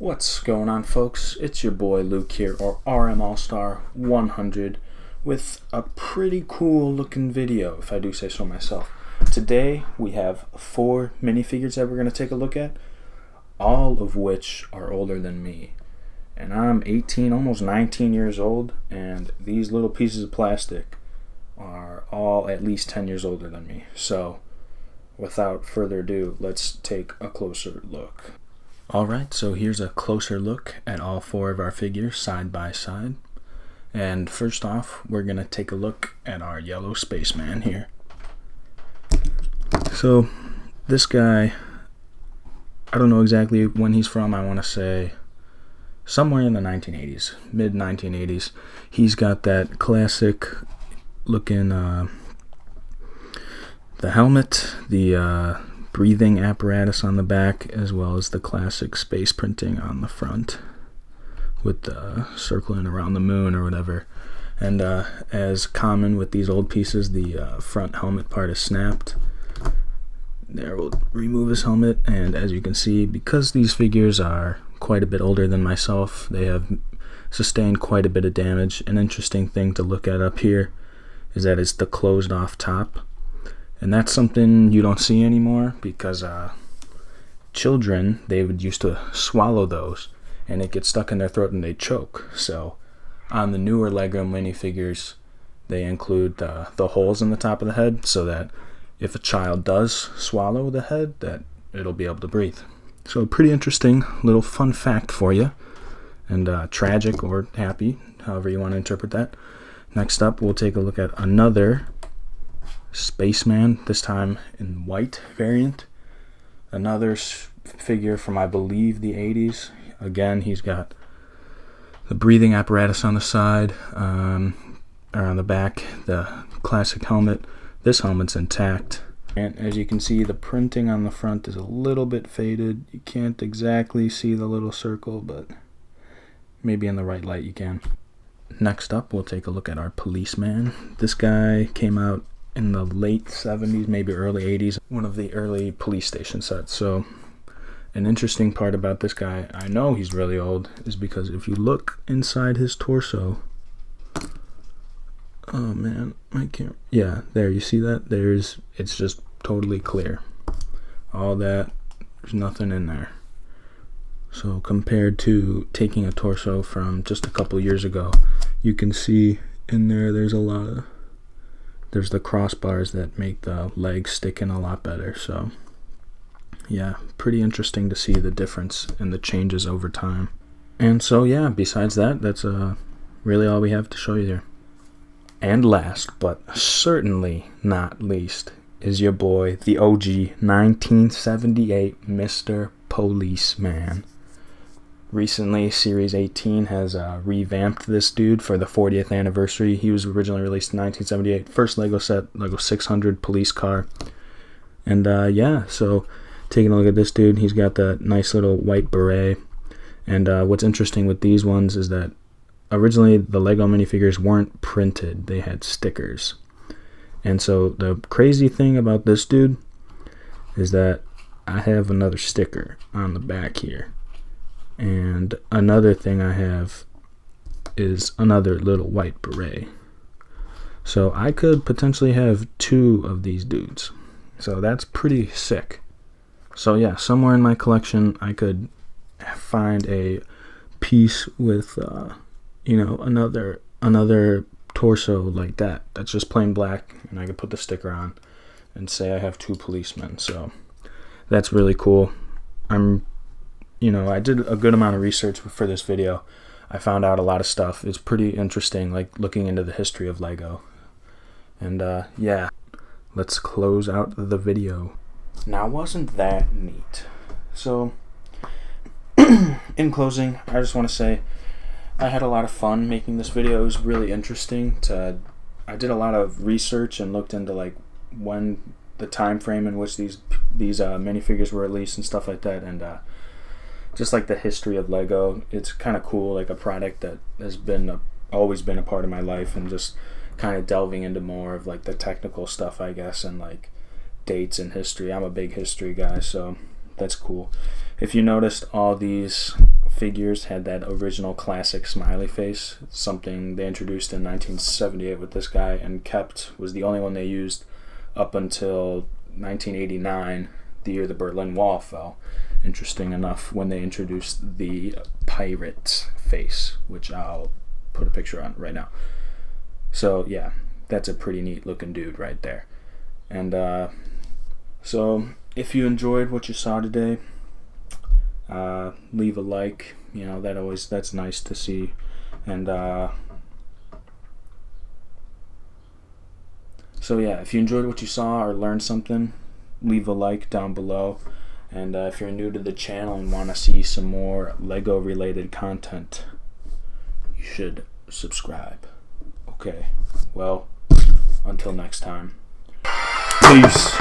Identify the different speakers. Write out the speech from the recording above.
Speaker 1: What's going on, folks? It's your boy Luke here, or RM All-Star 100, with a pretty cool looking video, if I do say so myself. Today we have 4 minifigures that we're going to take a look at, all of which are older than me. And I'm 18, almost 19 years old, and these little pieces of plastic are all at least 10 years older than me. So, without further ado, let's take a closer look. Alright, so here's a closer look at all 4 of our figures side by side. And first off, we're going to take a look at our yellow spaceman here. So, this guy, I don't know exactly when he's from. I want to say somewhere in the 1980s, mid-1980s. He's got that classic looking, the helmet, the breathing apparatus on the back, as well as the classic space printing on the front with the circling around the moon or whatever. And as common with these old pieces, the front helmet part is snapped. There, we'll remove his helmet, and as you can see, because these figures are quite a bit older than myself, they have sustained quite a bit of damage. An interesting thing to look at up here is that it's the closed off top. And that's something you don't see anymore, because children, they would used to swallow those and it gets stuck in their throat and they choke. So on the newer Lego minifigures, they include the holes in the top of the head, so that if a child does swallow the head, that it'll be able to breathe. So pretty interesting little fun fact for you, and tragic or happy, however you want to interpret that. Next up, we'll take a look at another spaceman, this time in white variant. Another figure from, I believe, the 80s. Again, he's got the breathing apparatus on the side, or on the back, the classic helmet. This helmet's intact, and as you can see, the printing on the front is a little bit faded. You can't exactly see the little circle, but maybe in the right light you can. Next up, we'll take a look at our policeman. This guy came out in the late 70s, maybe early 80s, one of the early police station sets. So an interesting part about this guy, I know he's really old, is because if you look inside his torso, oh man, I can't, yeah, there, you see that? It's just totally clear. All that, there's nothing in there. So compared to taking a torso from just a couple years ago, you can see in there, there's the crossbars that make the legs stick in a lot better. So yeah, pretty interesting to see the difference and the changes over time. And so yeah, besides that, that's really all we have to show you there. And last, but certainly not least, is your boy, the OG 1978 Mr. Policeman. Recently, Series 18 has revamped this dude for the 40th anniversary. He was originally released in 1978. First Lego set, Lego 600 police car. And yeah, so taking a look at this dude, he's got that nice little white beret. And what's interesting with these ones is that originally the Lego minifigures weren't printed. They had stickers. And so the crazy thing about this dude is that I have another sticker on the back here. And another thing I have is another little white beret. So I could potentially have 2 of these dudes. So that's pretty sick. So yeah, somewhere in my collection I could find a piece with another torso like that. That's just plain black, and I could put the sticker on and say I have 2 policemen. So that's really cool. I did a good amount of research for this video. I found out a lot of stuff. It's pretty interesting, like looking into the history of Lego. And yeah, let's close out the video. Now, wasn't that neat? So, in closing, I just want to say I had a lot of fun making this video. It was really interesting. I did a lot of research and looked into like when the time frame in which these minifigures were released and stuff like that, and just like the history of Lego. It's kind of cool, like a product that has always been a part of my life, and just kind of delving into more of like the technical stuff, I guess, and like dates and history. I'm a big history guy, so that's cool. If you noticed, all these figures had that original classic smiley face, something they introduced in 1978 with this guy and was the only one they used up until 1989, the year the Berlin Wall fell. Interesting enough, when they introduced the pirate face, which I'll put a picture on right now. So yeah, that's a pretty neat looking dude right there. And so if you enjoyed what you saw today, leave a like. You know, that's nice to see. And so yeah, if you enjoyed what you saw or learned something, leave a like down below. And if you're new to the channel and want to see some more Lego related content, you should subscribe. Okay, well, until next time, peace.